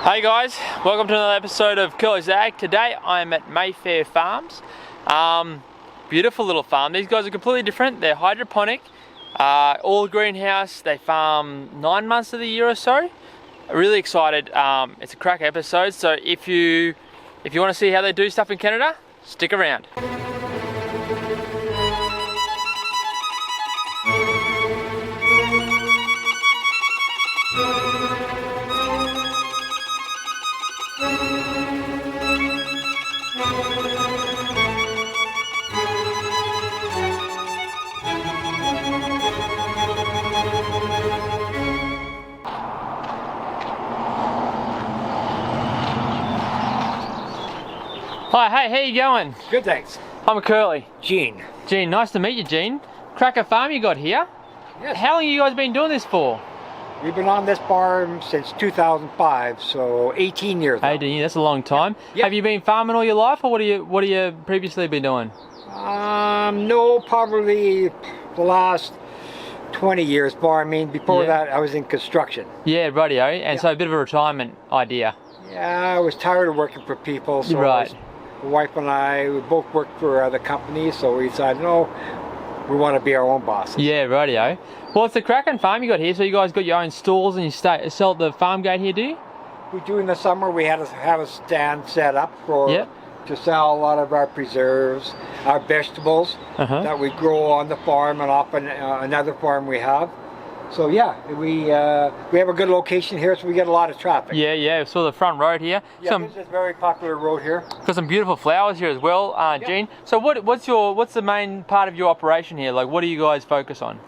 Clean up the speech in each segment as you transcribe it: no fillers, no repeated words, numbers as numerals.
Hey guys, welcome to another episode of Curly's Ag. Today I'm at Mayfair Farms. Beautiful little farm. These guys are completely different. They're hydroponic, all greenhouse. They farm 9 months of the year or so. Really excited. It's a crack episode, so if you want to see how they do stuff in Canada, stick around. Hi, hey, how you going? Good, thanks. I'm Curly. Gene. Gene, nice to meet you, Gene. Cracker farm you got here. Yes. How long have you guys been doing this for? We've been on this farm since 2005, so 18 years now. 18 years, that's a long time. Yep. Have you been farming all your life, or what do you previously been doing? No, probably the last 20 years farming. Before that, I was in construction. Yeah, rightio. And so a bit of a retirement idea. Yeah, I was tired of working for people, so right. My wife and I, we both worked for other companies, so we decided, no, we want to be our own bosses. Yeah, rightio. Well, it's a cracking farm you got here, so you guys got your own stalls and you sell at the farm gate here, do you? We do in the summer. We had to have a stand set up for to sell a lot of our preserves, our vegetables that we grow on the farm and off another farm we have. So yeah, we have a good location here, so we get a lot of traffic. Yeah. So the front road here. Yeah, this is a very popular road here. Got some beautiful flowers here as well, Gene. So what's the main part of your operation here? Like, what do you guys focus on?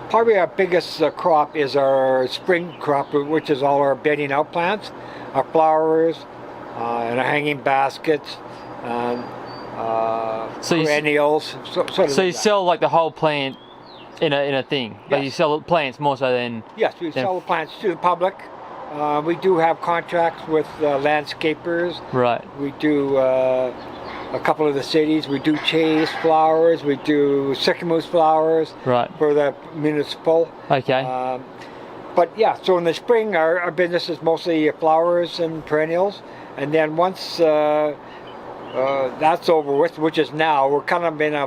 Probably our biggest crop is our spring crop, which is all our bedding out plants, our flowers, and our hanging baskets, and perennials. So you sell like the whole plant in a thing, but you sell plants more so than... Yes, we sell the plants to the public. We do have contracts with landscapers. Right. We do a couple of the cities. We do chase flowers. We do sycamore flowers for the municipal. Okay. But yeah, so in the spring our business is mostly flowers and perennials. And then once that's over with, which is now, we're kind of in a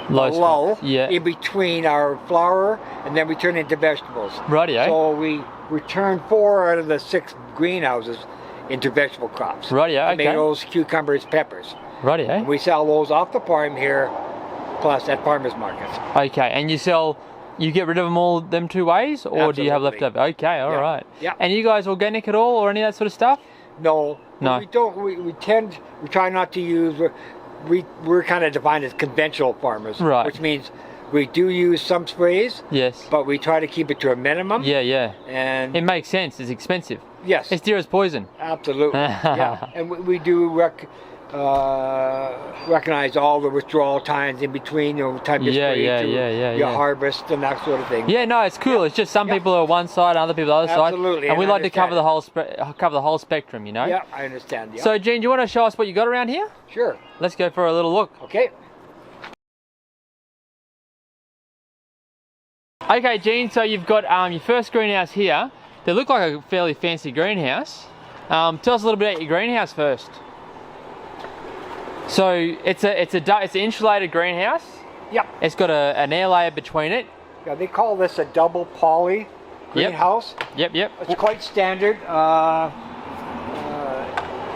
lull in between our flower, and then we turn into vegetables. Rightio. So we turn 4 out of the 6 greenhouses into vegetable crops. Rightio. Okay. Tomatoes, cucumbers, peppers. Rightio. And we sell those off the farm here, plus at farmers markets. Okay, and you get rid of them all them 2 ways, or Absolutely. Do you have leftover? Okay, all right. Yeah. And you guys organic at all, or any of that sort of stuff? No. No. We don't. We try not to use. We're kind of defined as conventional farmers, which means we do use some sprays, but we try to keep it to a minimum. Yeah. And it makes sense. It's expensive. Yes. It's dear as poison. Absolutely. Yeah. And we do recognize all the withdrawal times in between, time you spray your harvest and that sort of thing. Yeah, no, it's cool. It's just some people are one side, other people are the other side. Absolutely. And we like to cover the whole spectrum, you know. Yeah, I understand. Yeah. So, Gene, do you want to show us what you got around here? Sure. Let's go for a little look. Okay. Okay, Gene. So you've got your first greenhouse here. They look like a fairly fancy greenhouse. Tell us a little bit about your greenhouse first. So it's an insulated greenhouse. Yep. It's got an air layer between it. Yeah, they call this a double poly greenhouse. Yep. It's quite standard.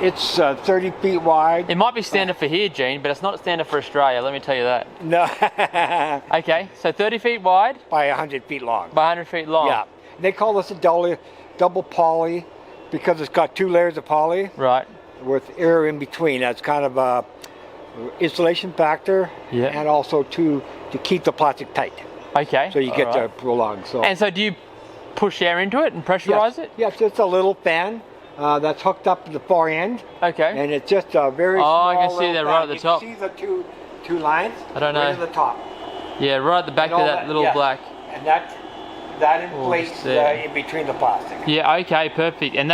It's 30 feet wide. It might be standard for here, Gene, but it's not standard for Australia, let me tell you that. No. Okay, so 30 feet wide. By 100 feet long. By 100 feet long. Yeah. They call this a double poly because it's got 2 layers of poly. Right. With air in between. That's kind of a insulation factor, and also to keep the plastic tight. Okay. So you get to prolong. So. And so do you push air into it and pressurize it? Yes, it's a little fan that's hooked up to the far end. Okay. And it's just a very small I can see that right at the top. You can see the two lines. I don't know. Right at the top. Yeah, right at the back of that little black. And that inflates in between the plastic. Yeah. Okay. Perfect. And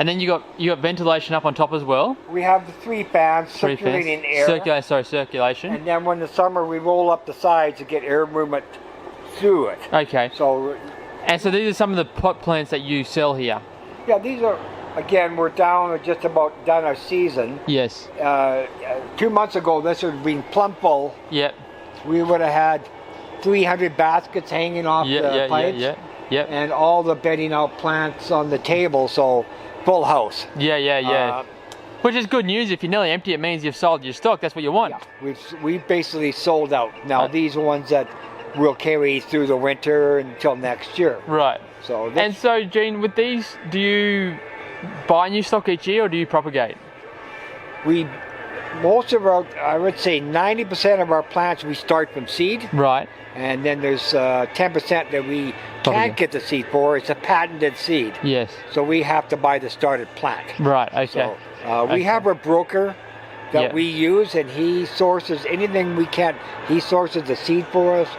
then you got ventilation up on top as well. We have the 3 fans circulating air. Circulation. And then when the summer we roll up the sides to get air movement through it. Okay. So And so these are some of the pot plants that you sell here? Yeah, these are, again, we're just about done our season. Yes. 2 months ago, this would have been plumb full. Yep. We would have had 300 baskets hanging off the pipes. Yep. And all the bedding out plants on the table, so full house. Yeah. Which is good news. If you're nearly empty, it means you've sold your stock. That's what you want. Yeah, we've basically sold out. Now these are ones that we'll carry through the winter until next year. Right. So and so, Gene, with these, do you buy new stock each year or do you propagate? Most of our, I would say 90% of our plants we start from seed. Right. And then there's 10% that we can't get the seed for. It's a patented seed. Yes. So we have to buy the started plant. Right, okay. So we have a broker that we use, and he sources anything we can. He sources the seed for us,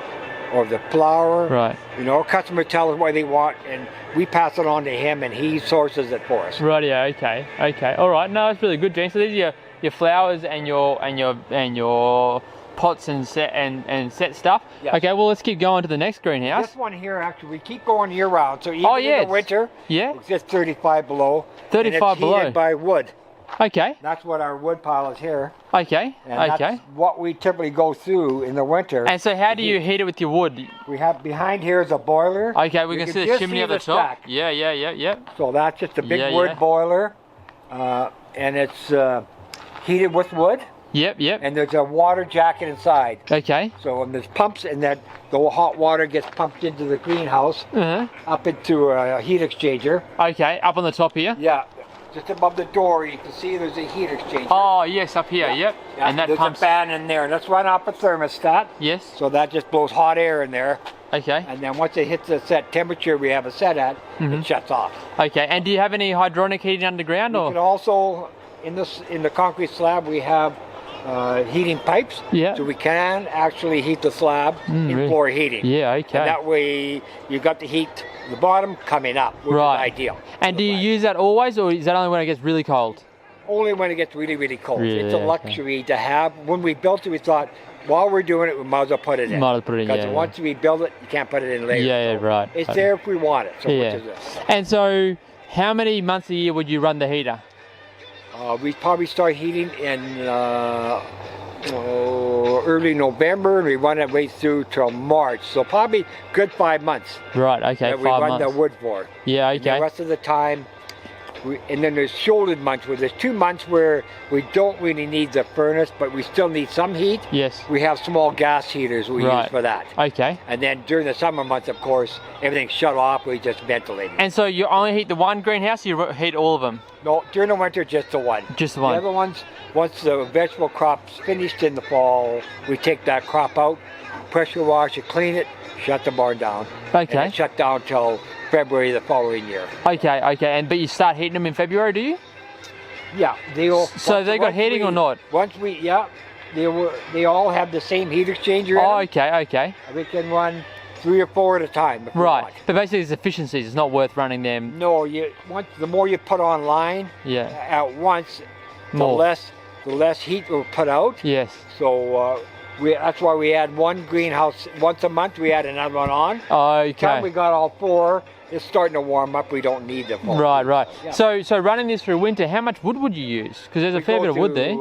or the flower. Right. You know, customers tell us what they want, and we pass it on to him, and he sources it for us. Right. Yeah. Okay. All right. No, that's really good, Gene. So these are your flowers and your pots and set stuff. Yes. Okay. Well, let's keep going to the next greenhouse. This one here, actually, we keep going year round. So even in the winter, it's just 35 below. 35 below. It's heated by wood. Okay. That's what our wood pile is here. Okay. And that's what we typically go through in the winter. And so how do you heat it with your wood? We have behind here is a boiler. Okay, we can see the chimney at the top. Stack. Yeah. So that's just a big wood boiler, and it's heated with wood. Yep. And there's a water jacket inside. Okay. So when there's pumps, and that the hot water gets pumped into the greenhouse, up into a heat exchanger. Okay, up on the top here. Yeah. Just above the door, you can see there's a heat exchanger. Oh, yes, up here, yep. And that pumps. There's a fan in there, and that's run off a thermostat. Yes. So that just blows hot air in there. Okay. And then once it hits the set temperature we have it set at, it shuts off. Okay, and do you have any hydronic heating underground? We can also, in the concrete slab, we have heating pipes. Yeah. So we can actually heat the slab in floor heating. Yeah, okay. And that way you got the heat, the bottom coming up, which is ideal. And do you use that always, or is that only when it gets really cold? Only when it gets really, really cold. It's a luxury to have. When we built it, we thought, while we're doing it, we might as well put it in. Because once we build it, you can't put it in later. Yeah, right. It's there if we want it. So which is this. And so, how many months a year would you run the heater? We probably start heating in early November, and we run it right through till March. So probably good 5 months. Right, okay, 5 months. We run the wood for. Yeah, okay. And the rest of the time, and then there's shouldered months where there's 2 months where we don't really need the furnace, but we still need some heat. Yes. We have small gas heaters we use for that. Okay. And then during the summer months, of course, everything's shut off. We just ventilate it. And so you only heat the one greenhouse, or you heat all of them? No, during the winter, just the one. Just the one. The other ones, once the vegetable crop's finished in the fall, we take that crop out, pressure wash it, clean it, shut the barn down. Okay. And shut down till February the following year. Okay. But you start heating them in February, do you? Yeah. So they got heating or not? They all have the same heat exchanger. Oh, okay. We can run 3 or 4 at a time. Right. But basically, it's efficiencies. It's not worth running them. No. The more you put online at once, the less heat will put out. Yes. So that's why we add one greenhouse once a month. We add another one on. Okay. By the time we got all 4, it's starting to warm up. We don't need them. Right. Yeah. So running this through winter, how much wood would you use? Because there's a fair bit of wood there.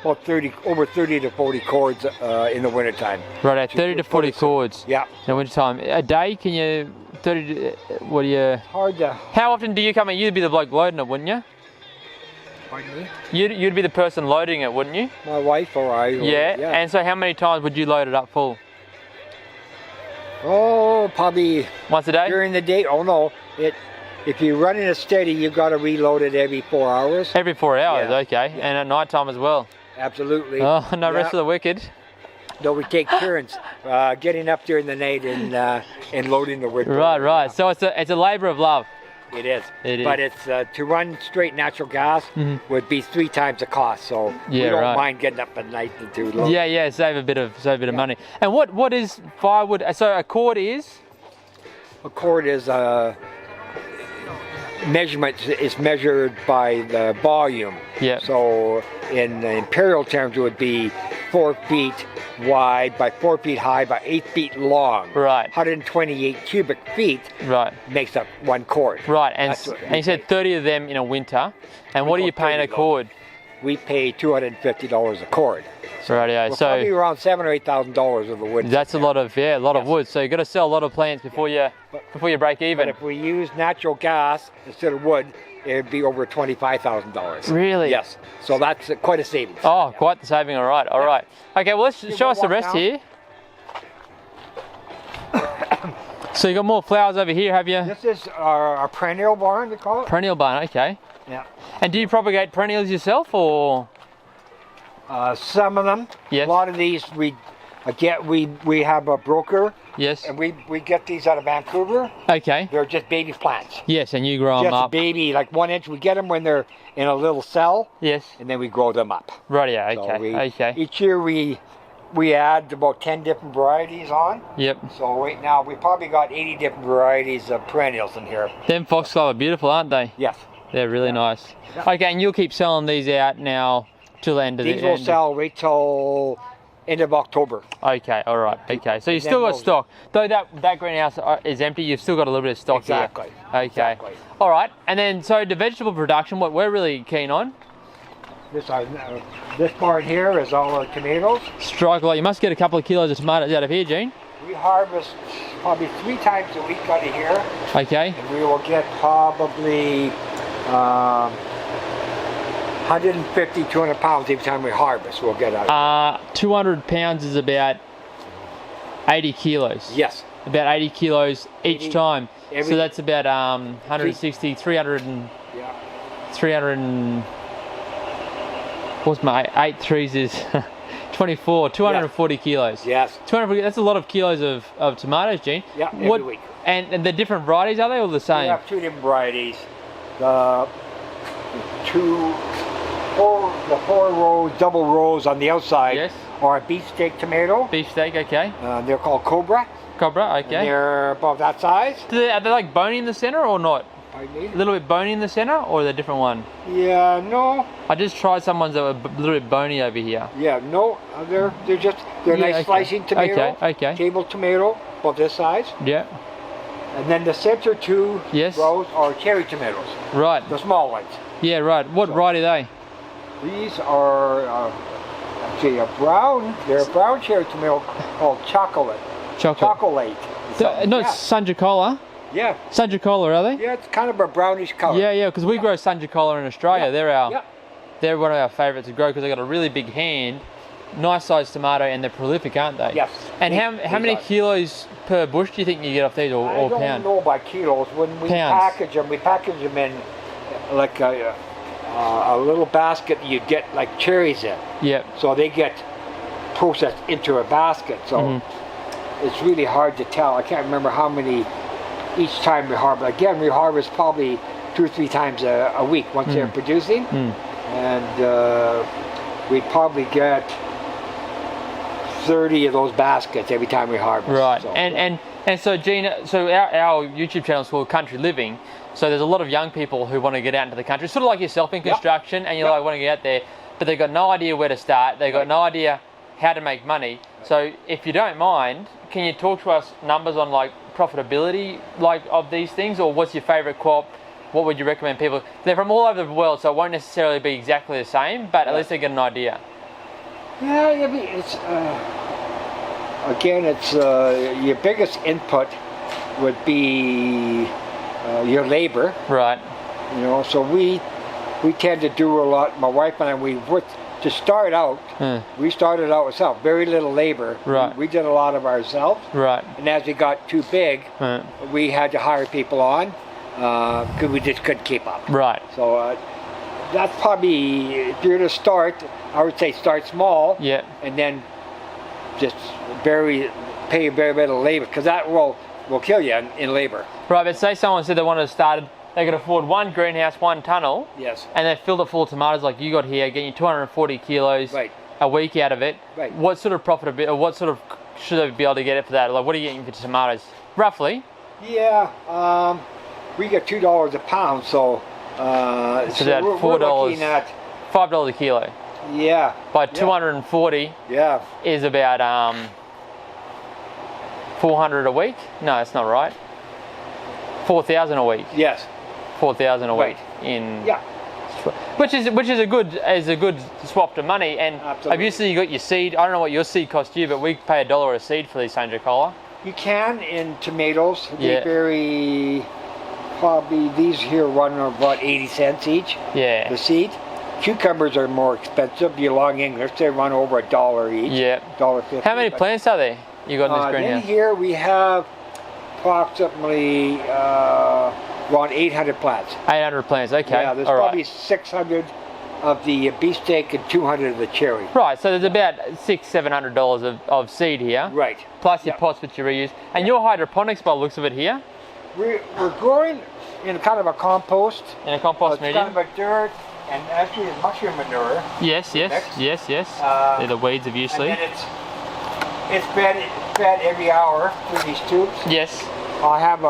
Over 30 to 40 cords in the wintertime. Right, 30 to 40 cords. Yeah. In the wintertime. A day, can you, 30 to, what do you... Hard to... How often do you come in? You'd be the bloke loading it, wouldn't you? Pardon me? You'd be the person loading it, wouldn't you? My wife or I. Yeah. And so how many times would you load it up full? Oh, probably... Once a day? During the day. Oh, no. If you're running it steady, you've got to reload it every 4 hours. Every 4 hours, okay. Yeah. And at night time as well? Absolutely. Oh, no rest for the wicked. No, we take turns getting up during the night and loading the wood. Right. So it's a labour of love. It is. But it's to run straight natural gas would be 3 times the cost. So we don't mind getting up at night to do load. Yeah. Save a bit of money. And what is firewood? So a cord is? A cord is measurement is measured by the volume. Yeah. So in imperial terms, it would be 4 feet wide by 4 feet high by 8 feet long. Right. 128 cubic feet. Right. Makes up one cord. Right. And you said 30 of them in a winter. And what are you paying a cord? We pay $250 a cord. Rightio. So probably around $7,000 or $8,000 of the wood. That's a lot of of wood. So you got to sell a lot of plants before you break even. But if we use natural gas instead of wood, it'd be over $25,000. Really? Yes. So that's quite a savings. Oh, quite the saving. All right. All right. Okay. Well, let's show us the rest here. So you got more flowers over here, have you? This is our perennial barn, they call it. Perennial barn. Okay. Yeah. And do you propagate perennials yourself, or? Some of them. Yes. A lot of these we have a broker. Yes. And we get these out of Vancouver. Okay. They're just baby plants. Yes, and you grow them up. Just baby, like 1 inch. We get them when they're in a little cell. Yes. And then we grow them up. Rightio. Okay. So each year we add about 10 different varieties on. Yep. So right now we probably got 80 different varieties of perennials in here. Them foxglove are beautiful, aren't they? Yes. They're really nice. Yeah. Okay, and you'll keep selling these out now till the end of the These will sell right till end of October. Okay, all right. Okay, so you've still got stock. Though that greenhouse is empty, you've still got a little bit of stock here. Exactly. Okay. Exactly. All right, and then so the vegetable production, what we're really keen on. This part here is all our tomatoes. Strike light. You must get a couple of kilos of tomatoes out of here, Gene. We harvest probably 3 times a week out of here. Okay. And we will get probably 150, 200 pounds every time we harvest. We'll get out. 200 pounds is about 80 kilos. Yes. About 80 kilos each time. So that's about 160, 300 and... Yeah. 300 and... What's my 8 threes is 24, 240 kilos. Yes. 240, that's a lot of kilos of tomatoes, Gene. Yeah, every week. And the different varieties, are they all the same? We have 2 different varieties. The 4 rows, double rows on the outside are a beefsteak tomato. Beefsteak, okay. They're called Cobra. Cobra, okay. And they're about that size. Are they like bony in the center or not? A little bit bony in the center, or are they a different one? Yeah, no. I just tried some ones that were a little bit bony over here. Yeah, no, they're nice slicing tomato. Okay. Table tomato, about this size. Yeah. And then the center 2 rows are cherry tomatoes. Right. The small ones. Yeah, right. What variety are they? These are actually they're a brown cherry tomato called chocolate. Chocolate. No, Sangicola. Yeah. Sangicola, are they? Yeah, it's kind of a brownish color. Yeah, because we grow Sangicola in Australia. They're one of our favourites to grow because they've got a really big hand, nice sized tomato, and they're prolific, aren't they? Yes. And how many kilos per bush do you think you get off these, or pound? I don't know by kilos. When we package them in like a little basket you get like cherries in. Yep. So they get processed into a basket. So it's really hard to tell. I can't remember how many each time we harvest. Again, we harvest probably 2 or 3 times a week once they're producing. And we probably get 30 of those baskets every time we harvest. Right. So, and so Gene, so our YouTube channel is called Country Living. So there's a lot of young people who want to get out into the country, sort of like yourself in construction, and you like want to get out there, but they've got no idea where to start. They've got no idea how to make money. So if you don't mind, can you talk to us numbers on like profitability of these things, or what's your favorite crop? What would you recommend people? They're from all over the world, so it won't necessarily be exactly the same, but at least they get an idea. Yeah, it's again, it's your biggest input would be your labor. Right. You know, so we tend to do a lot. My wife and I, to start out, we started out ourselves, very little labor. Right. We did a lot of ourselves. Right. And as we got too big, we had to hire people on because we just couldn't keep up. Right. So that's probably, if you're to start, I would say start small. Yeah. And then just pay very little labor, because that will kill you in labor. Right, but say someone said they wanted to start, they could afford 1 greenhouse, 1 tunnel. Yes. And they filled it full of tomatoes like you got here, getting you 240 kilos a week out of it. Right. What sort of profitability, or what sort of should they be able to get it for that? Like, what are you getting for tomatoes, roughly? Yeah, we get $2 a pound, so that's $4. We're looking at $5 a kilo. Yeah. By 240 is about 400 a week. No, that's not right. 4,000 a week. Yes. 4,000 a week in. Yeah. Which is a good swap to money. And absolutely. Obviously you got your seed. I don't know what your seed cost you, but we pay $1 a seed for these Sanjo Cola. You can in tomatoes. They vary. Probably these here run about 80 cents each. Yeah. The seed. Cucumbers are more expensive. You long English, they run over $1 each. Yeah. $1.50. How many plants are there you got in this greenhouse? In here we have approximately around 800 plants. 800 plants. Okay. Yeah. There's probably 600 of the beefsteak and 200 of the cherry. Right. So there's about $600-700 of seed here. Right. Plus your pots which you reuse. And your hydroponics, by the looks of it here. We're growing in kind of a compost. In a compost medium. Kind of a dirt. And actually it's mushroom manure. Yes. They're the weeds obviously. And then it's fed every hour through these tubes. Yes. I have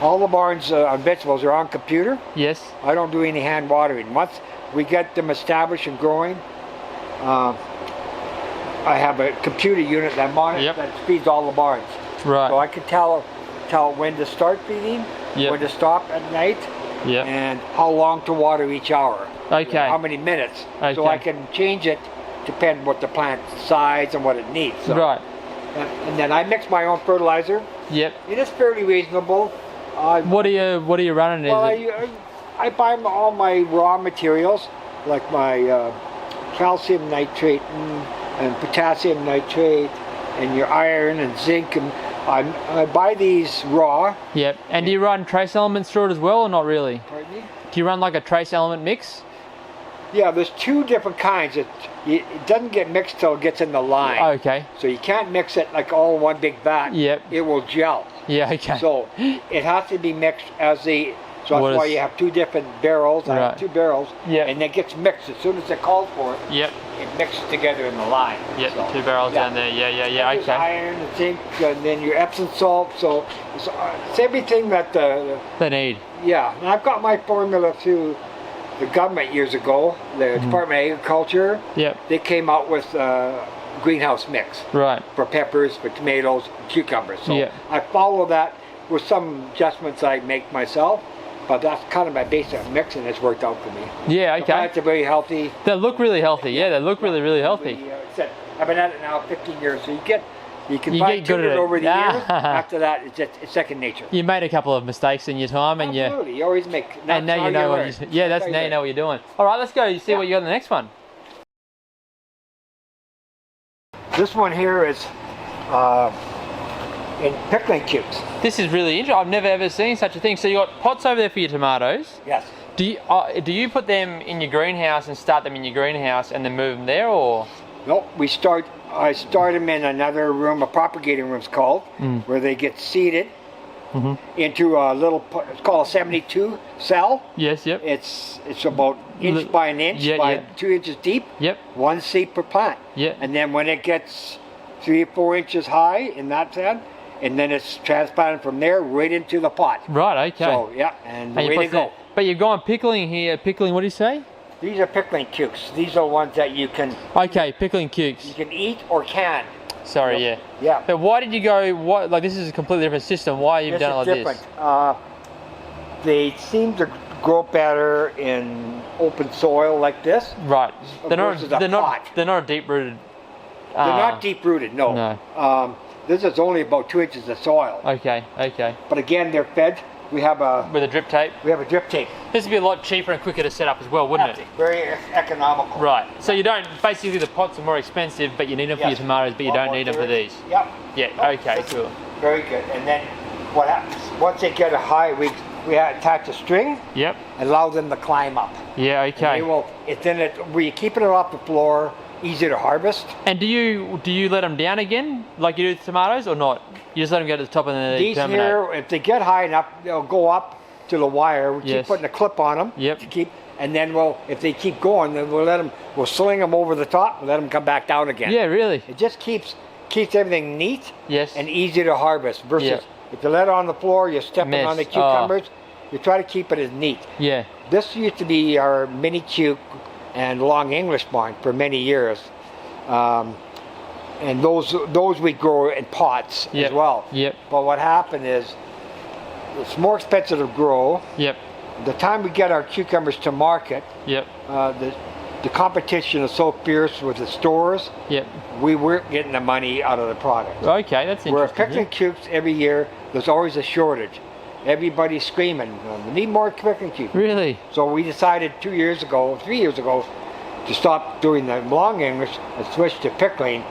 all the barns on vegetables are on computer. Yes. I don't do any hand watering. Once we get them established and growing, I have a computer unit that monitors that feeds all the barns. Right. So I can tell when to start feeding, when to stop at night, and how long to water each hour. Okay. How many minutes. Okay. So I can change it depending what the plant size and what it needs. So. Right. And then I mix my own fertilizer. Yep. It is fairly reasonable. What are you running? Well, I buy all my raw materials, like my calcium nitrate and potassium nitrate, and your iron and zinc, and I buy these raw. Yep. And do you run trace elements through it as well, or not really? Pardon me? Do you run like a trace element mix? Yeah, there's two different kinds. It doesn't get mixed till it gets in the line. Okay. So you can't mix it like all in one big vat. Yep. It will gel. Yeah, okay. So it has to be mixed as the... So that's why you have two different barrels. I have two barrels. Yep. And it gets mixed. As soon as it calls for it, yep, it mixes together in the line. Yep, so, 2 barrels down there. Yeah, okay. Iron, and zinc, and then your Epsom salt. So it's everything that they need. Yeah. And I've got my formula through the government years ago, the Department of Agriculture. Yep. They came out with greenhouse mix. Right. For peppers, for tomatoes, cucumbers. So I follow that with some adjustments I make myself. But that's kind of my basic mix, and it's worked out for me. Yeah, okay. The plants are very healthy. They look really healthy. Yeah, they look really healthy. I've been at it now 15 years, so you can fine tune it over the years. After that, it's second nature. You made a couple of mistakes in your time, and absolutely, you always make. And now you know what now you know what you're doing. All right, let's go. See what you got in the next one. This one here is in pickling cubes. This is really interesting. I've never ever seen such a thing. So you got pots over there for your tomatoes. Yes. Do you put them in your greenhouse and start them in your greenhouse and then move them there, or? No, I start them in another room, a propagating room, it's called, where they get seeded into a little. It's called a 72 cell. Yes. Yep. It's about inch by an inch by 2 inches deep. Yep. 1 seed per plant. Yeah. And then when it gets 3 or 4 inches high in that set, and then it's transplanted from there right into the pot. Right, okay. So, and away they go. But you've gone pickling here. Pickling, what do you say? These are pickling cukes. These are ones that you can... Okay, pickling cukes. You can eat or can. Sorry, Yeah. But why did you go... Like, this is a completely different system. Why have you done it like different. They seem to grow better in open soil like this. Right. They're not deep-rooted... They're not deep-rooted, no. No. This is only about 2 inches of soil. Okay. But again, they're fed. We have with a drip tape. We have a drip tape. This would be a lot cheaper and quicker to set up as well, wouldn't it? Very economical. Right. So you don't. Basically, the pots are more expensive, but you need them for your tomatoes, but you don't need them for these. Yep. Yeah. Okay. Cool. Very good. And then what happens? Once they get a high, we attach a string. Yep. And allow them to climb up. Yeah. Okay. Where you keeping it off the floor. Easier to harvest. And do you let them down again like you do with tomatoes, or not? You just let them go to the top and then they terminate? These here, if they get high enough, they'll go up to the wire. We keep putting a clip on them. Yep. To keep, and then if they keep going, then we'll sling them over the top and let them come back down again. Yeah, really. It just keeps everything neat. Yes. And easy to harvest versus if you let it on the floor, you're stepping on the cucumbers. You try to keep it as neat. Yeah. This used to be our mini cuke. and long English barn for many years. And those we grow in pots as well. Yep. But what happened is, it's more expensive to grow. Yep. The time we get our cucumbers to market, yep. The competition is so fierce with the stores. Yep. We weren't getting the money out of the product. Okay, that's interesting. We're pickling cukes every year. There's always a shortage. Everybody's screaming, "We need more pickling cukes." Really? So we decided 3 years ago, to stop doing the long English and switch to pickling,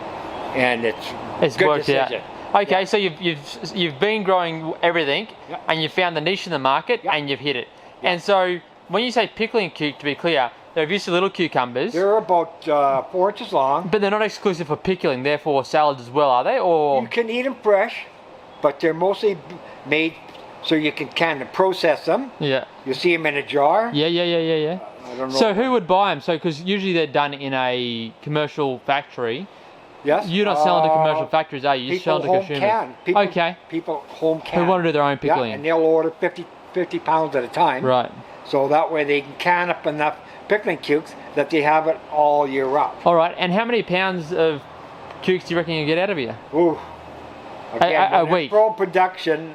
and it's good worked decision. out. Okay, so you've been growing everything, and you found the niche in the market, and you've hit it. And so when you say pickling cuke, to be clear, they're obviously little cucumbers. They're about 4 inches long. But they're not exclusive for pickling, therefore salads as well, are they? Or you can eat them fresh, but they're mostly made so you can kind of process them. Yeah. You see them in a jar. Yeah. I don't know. So who would buy them? So because usually they're done in a commercial factory. Yes. You're not selling to commercial factories, are you? You're selling to consumers. People home can. Who want to do their own pickling. Yeah, and they'll order 50 pounds at a time. Right. So that way they can can up enough pickling cukes that they have it all year round. All right. And how many pounds of cukes do you reckon you get out of you? Ooh. Again, a week. Full production,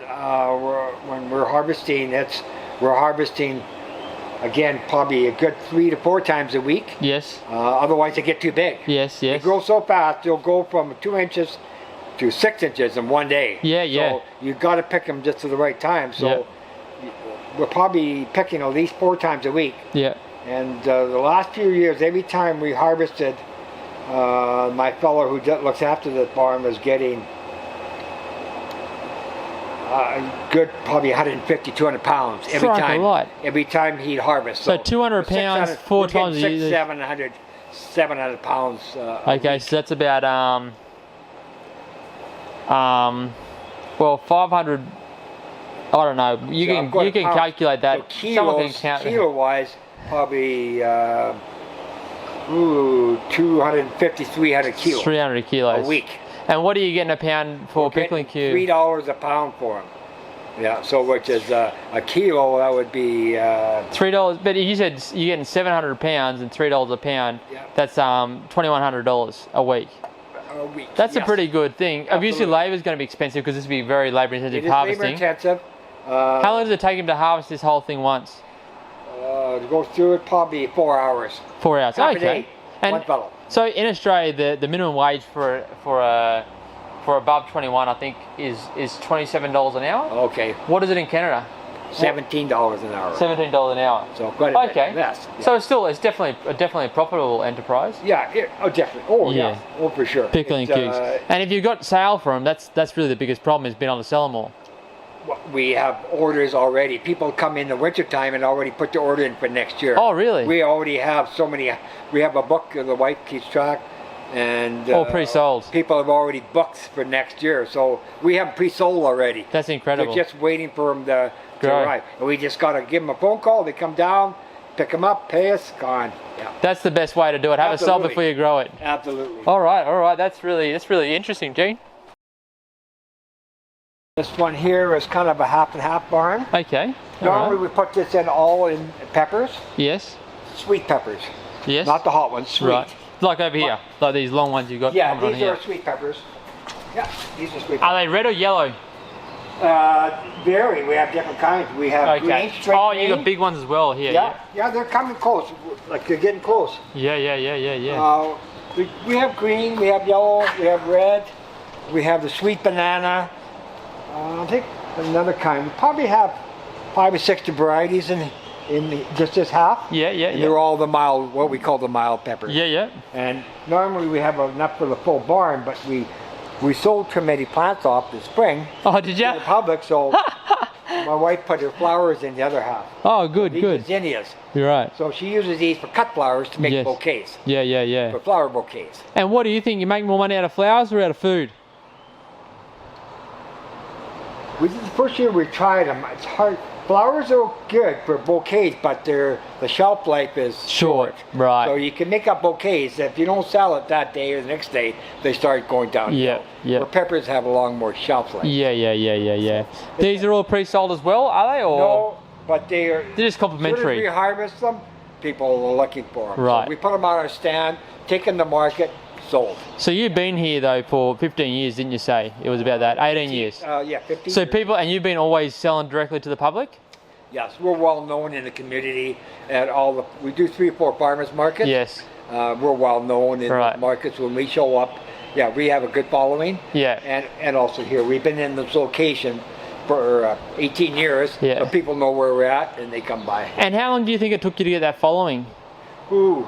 when we're harvesting, we're harvesting, again, probably a good 3 to 4 times a week. Yes. Otherwise they get too big. Yes. They grow so fast, they'll go from 2 inches to 6 inches in one day. Yeah. So you've got to pick them just at the right time. So we're probably picking at least 4 times a week. Yeah. And the last few years, every time we harvested, my fellow who looks after the farm was getting good, probably 150, 200 pounds every time. Every time he'd harvest. So 200 pounds, 4 times a year. 700 pounds. Okay, so that's about well, 500. I don't know. You can calculate that. So kilo-wise, probably 250, 300 kilos. 300 kilos a week. And what are you getting a pound for pickling cube? $3 a pound for them. Yeah, so which is a kilo, that would be $3. But you said you're getting 700 pounds and $3 a pound. Yeah. That's $2,100 a week. A week. That's a pretty good thing. Absolutely. Obviously, labor is going to be expensive because this would be very labor-intensive harvesting. Labor intensive. How long does it take him to harvest this whole thing once? To go through it, probably 4 hours. 4 hours. Half okay. A day, one fellow. So in Australia, the minimum wage for above 21, I think, is $27 an hour. Okay. What is it in Canada? $17 an hour. $17 an hour. So quite a bit less. Yeah. So it's definitely a profitable enterprise. Yeah. Definitely. Oh yeah. Oh, for sure. Pickling cukes. And if you've got sale for them, that's really the biggest problem, is being able to sell them all. We have orders already. People come in the wintertime and already put the order in for next year. Oh, really? We already have so many. We have a book, the wife keeps track, and all pre-sold. People have already booked for next year, so we have pre-sold already. That's incredible. They're just waiting for them to arrive. And we just got to give them a phone call. They come down, pick them up, pay us, gone. Yeah. That's the best way to do it. Have it sold before you grow it. Absolutely. All right. That's really interesting, Gene. This one here is kind of a half and half barn. Okay. Normally we put this in all in peppers. Yes. Sweet peppers. Yes. Not the hot ones, sweet. Right. Like over here, like these long ones you got. Yeah, these are sweet peppers. Yeah, these are sweet peppers. Are they red or yellow? Vary. We have different kinds. We have green, straight green. You got big ones as well here. Yeah, they're coming close. Like they're getting close. Yeah. We have green, we have yellow, we have red, we have the sweet banana. I think another kind. We probably have 5 or 6 varieties in just this half. Yeah. They're all the mild, what we call the mild peppers. Yeah. And normally we have enough for the full barn, but we sold too many plants off this spring. Oh, did you? To the public, so my wife put her flowers in the other half. Oh, good. These are zinnias. You're right. So she uses these for cut flowers to make bouquets. Yeah. For flower bouquets. And what do you think? You make more money out of flowers or out of food? The first year we tried them, it's hard. Flowers are good for bouquets, but the shelf life is short. Right. So you can make up bouquets. If you don't sell it that day or the next day, they start going down. Yeah. Where peppers have a long more shelf life. Yeah. These are all pre-sold as well, are they? Or? No, but they're just complimentary. As soon as we harvest them, people are looking for them. Right. So we put them on our stand, take them to market, sold. So you've been here though for 15 years, didn't you say? It was about that, 18 years. Yeah, 15 So years. people, and you've been always selling directly to the public? Yes, we're well known in the community at all the, we do 3 or 4 farmers markets. Yes. We're well known in the markets when we show up. Yeah, we have a good following. Yeah. And also here, we've been in this location for 18 years, so people know where we're at and they come by. And how long do you think it took you to get that following? Ooh.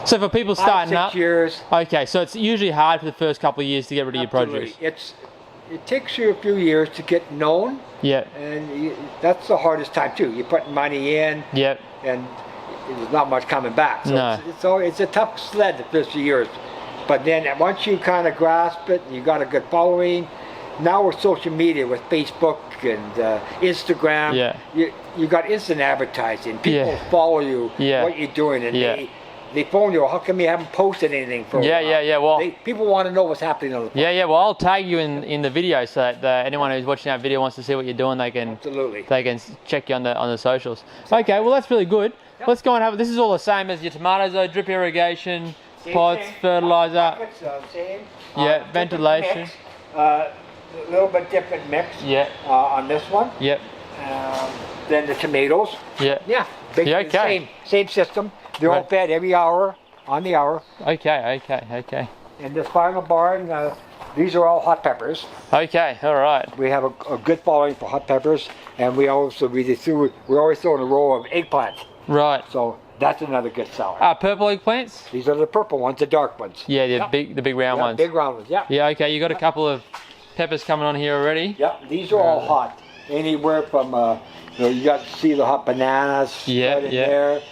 So for people starting 5, 6 years. Okay, so it's usually hard for the first couple of years to get rid of your produce. It takes you a few years to get known. Yeah. And that's the hardest time too. You're putting money in. Yep. And there's not much coming back. So it's a tough sled the first few years. But then once you kind of grasp it, you got a good following. Now with social media, with Facebook and Instagram, you got instant advertising. People follow you, what you're doing, and they phone you. How come you haven't posted anything for a while? Well, people want to know what's happening on the farm. Well, I'll tag you in the video so that anyone who's watching that video wants to see what you're doing, they can they can check you on the socials. Okay, well that's really good. Yep. Let's go and have. This is all the same as your tomatoes, though. Drip irrigation, pots, fertilizer. Same. Ventilation. A little bit different mix. On this one. Yep. Then the tomatoes. Yeah. Okay. Same system. They're all fed every hour, on the hour. Okay. And this final barn, these are all hot peppers. Okay, all right. We have a good following for hot peppers, and we're always throwing a row of eggplants. Right. So that's another good seller. Purple eggplants? These are the purple ones, the dark ones. Yeah, the big round ones. Big round ones. Yeah. Yeah. Okay, you got a couple of peppers coming on here already. Yep. These are all hot. Anywhere from you got to see the hot bananas. Right in there.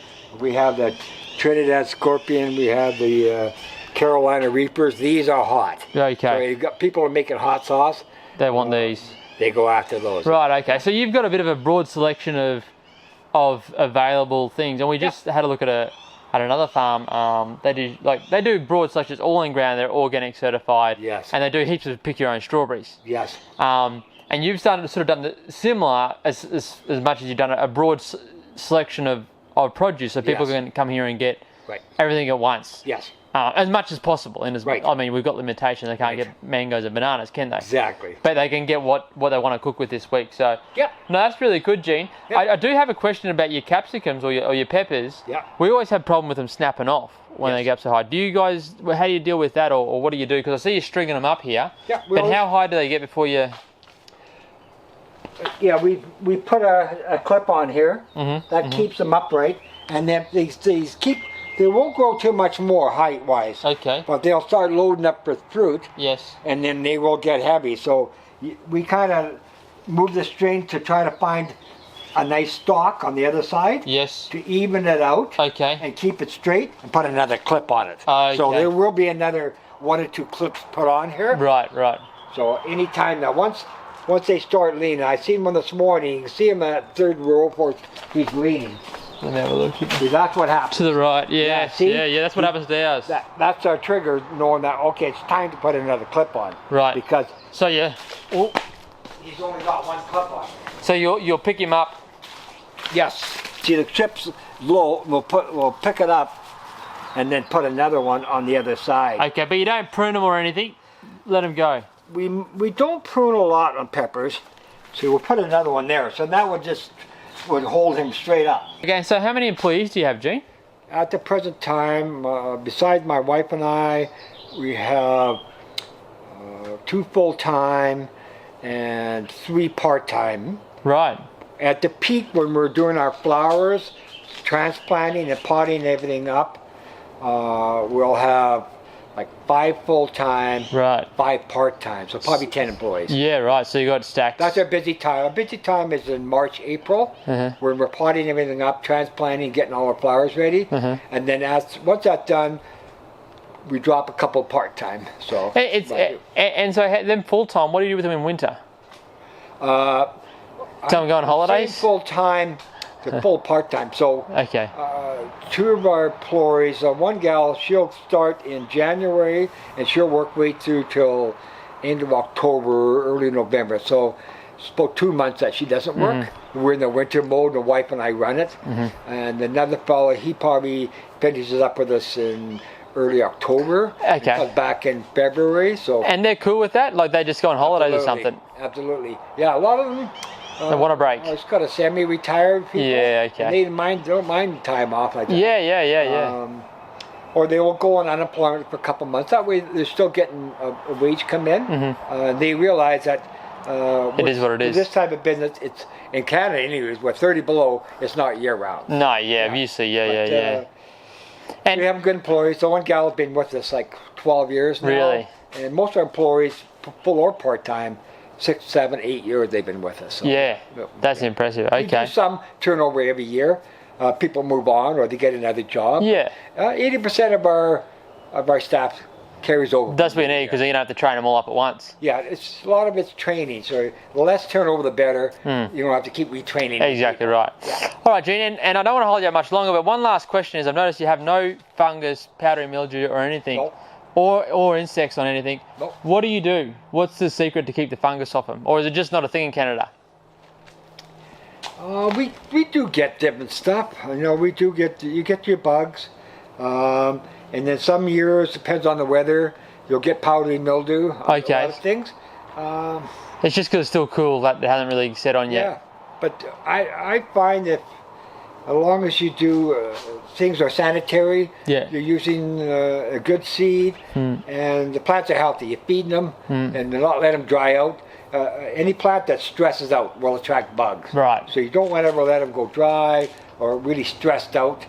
We have the Trinidad Scorpion. We have the Carolina Reapers. These are hot. Okay. So you got people are making hot sauce. They want these. They go after those. Right. Okay. So you've got a bit of a broad selection of available things, and we just had a look at another farm. They do broad selections all in ground. They're organic certified. Yes. And they do heaps of pick your own strawberries. Yes. And you've done the similar as much as you've done a broad selection of produce, so people can come here and get everything at once. Yes. As much as possible. I mean, we've got limitations. They can't get mangoes and bananas, can they? Exactly. But they can get what they want to cook with this week. So no, that's really good, Gene. Yep. I do have a question about your capsicums or your peppers. Yeah. We always have a problem with them snapping off when they get up so high. Do you guys? How do you deal with that, or what do you do? Because I see you stringing them up here. Yeah. But how high do they get before you? Yeah, we put a clip on here that keeps them upright, and then these keep. They won't grow too much more height-wise. Okay. But they'll start loading up with fruit. Yes. And then they will get heavy. So we kind of move the string to try to find a nice stalk on the other side. Yes. To even it out. Okay. And keep it straight and put another clip on it. Okay. So there will be another 1 or 2 clips put on here. Right. So anytime now, once they start leaning, I seen one this morning. You can see him at 3rd row for he's leaning. Let me have a look. See, that's what happens. To the right, Yeah, see? yeah, that's what happens to ours. That's our trigger, knowing that, okay, it's time to put another clip on. Right. Because... So, he's only got 1 clip on. So you'll pick him up? Yes. See, the chips low, we'll pick it up and then put another one on the other side. Okay, but you don't prune them or anything? Let them go? We don't prune a lot on peppers, so we'll put another one there. So that would hold him straight up. Okay, so how many employees do you have, Gene? At the present time, besides my wife and I, we have 2 full-time and 3 part-time. Right. At the peak, when we're doing our flowers, transplanting and potting everything up, we'll have like 5 full-time, 5 part-time, so probably 10 employees. Yeah, right, so you got stacked. That's our busy time. Our busy time is in March, April, when we're potting everything up, transplanting, getting all our flowers ready. And then once that's done, we drop a couple part-time. So and so then full-time, what do you do with them in winter? Tell them go on holidays? Same full-time to full part-time. So 2 of our employees, one gal, she'll start in January and she'll work way through till end of October, early November. So it's about 2 months that she doesn't work. We're in the winter mode. The wife and I run it, and another fellow, he probably finishes up with us in early October. Okay. Comes back in February. So. And they're cool with that? Like they just go on holidays or something? Absolutely. Yeah, a lot of them. They want a break. It's got a semi-retired people. Yeah, okay. And they don't mind time off like that. Yeah. Or they will go on unemployment for a couple months. That way they're still getting a wage come in. They realize that it is what it is. This type of business, it's in Canada anyways, with 30 below, it's not year round. No, obviously, yeah. And we have good employees. The one gal has been with us like 12 years now. Really? And most of our employees, full or part-time, 6, 7, 8 years they've been with us. So, yeah, that's impressive. Okay. We do some turnover every year. People move on or they get another job. Yeah. 80% of our staff carries over. That's what you need because you don't have to train them all up at once. Yeah, a lot of it's training. So the less turnover, the better. You don't have to keep retraining. Exactly right. Yeah. All right, Gene, and I don't want to hold you up much longer, but one last question is I've noticed you have no fungus, powdery mildew or anything. Nope. Or insects on anything. Nope. What do you do? What's the secret to keep the fungus off them? Or is it just not a thing in Canada? We do get different stuff. We do get your bugs, and then some years, depends on the weather, you'll get powdery mildew. Okay. A lot of things. It's just because it's still cool that it hasn't really set on yet. Yeah, but I find that as long as you do things are sanitary, you're using a good seed, and the plants are healthy. You're feeding them and not let them dry out. Any plant that stresses out will attract bugs. Right. So you don't want to ever let them go dry or really stressed out.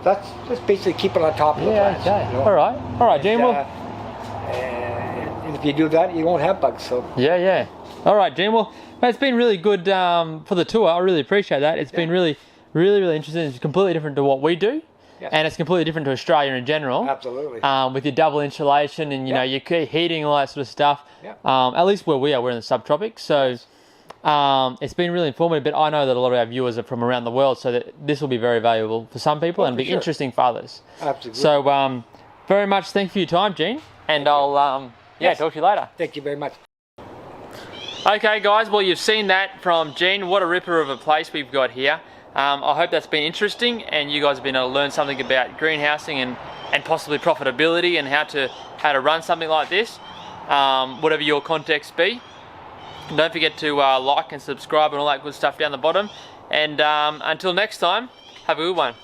That's just basically keeping on top of the plants. Okay. All right, Gene. And if you do that, you won't have bugs. So. Yeah. All right, Gene. Well, it's been really good for the tour. I really appreciate that. It's been really interesting. It's completely different to what we do. Yes. And it's completely different to Australia in general. Absolutely. With your double insulation and your heating and all that sort of stuff. Yep. At least where we are, we're in the subtropics. So it's been really informative. But I know that a lot of our viewers are from around the world, so that this will be very valuable for some people and be interesting for others. Absolutely. So very much thank you for your time, Gene. And I'll talk to you later. Thank you very much. Okay, guys. Well, you've seen that from Gene. What a ripper of a place we've got here. I hope that's been interesting and you guys have been able to learn something about greenhousing and possibly profitability and how to run something like this, whatever your context be. And don't forget to like and subscribe and all that good stuff down the bottom. And until next time, have a good one.